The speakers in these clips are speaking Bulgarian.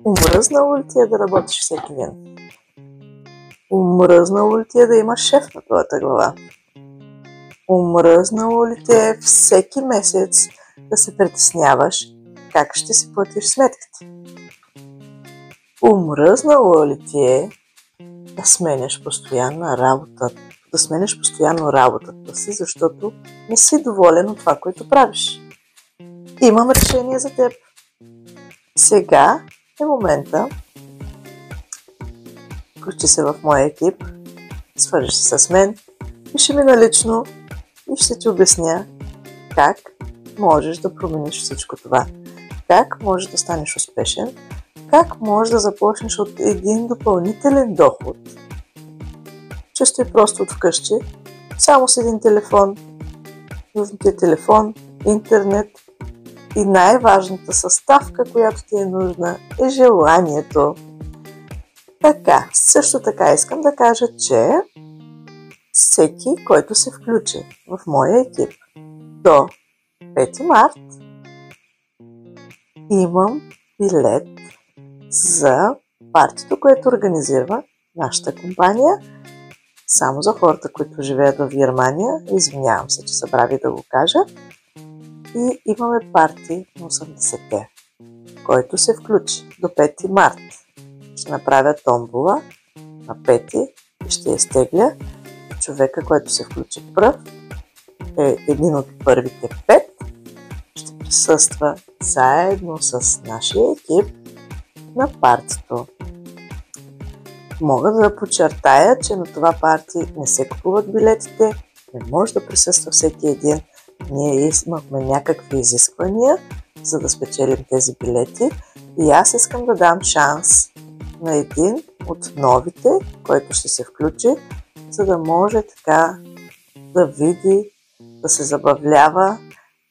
Умръзнало ли ти е да работиш всеки ден? Умръзнало ли ти е да имаш шеф на твоята глава? Умръзнало ли ти е всеки месец да се притесняваш как ще си платиш сметките? Умръзнало ли ти е да сменяш постоянно работата си, защото не си доволен от това, което правиш? Имам решение за теб. Сега е момента. Включи се в моя екип, свържи се с мен, пиши ми налично и ще ти обясня как можеш да промениш всичко това. Как можеш да станеш успешен, как можеш да започнеш от един допълнителен доход. Често и просто от вкъщи, само с един телефон, нужният телефон, интернет и най-важната съставка, която ти е нужна, е желанието. Така, също така искам да кажа, че всеки, който се включи в моя екип до 5 март, имам билет за партито, което организира нашата компания, само за хората, които живеят в Германия. Извинявам се, че забравих да го кажа. И имаме парти на 80-те, който се включи до 5 март. Ще направя томбола на 5 и ще изтегля. Човека, който се включи пръв, е един от първите 5. Ще присъства заедно с нашия екип на партито. Мога да подчертая, че на това парти не се купуват билетите, не може да присъства всеки един. Ние имахме някакви изисквания, за да спечелим тези билети и аз искам да дам шанс на един от новите, който ще се включи, за да може така да види, да се забавлява,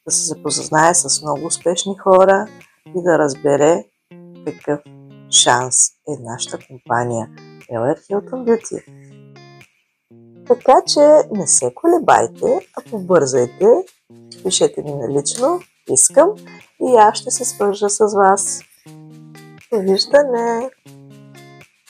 да се запознае с много успешни хора и да разбере какъв шанс е нашата компания Еller Hilton Beauty. Така че не се колебайте, а побързайте, пишете ми налично, искам и аз ще се свържа с вас. Довиждане!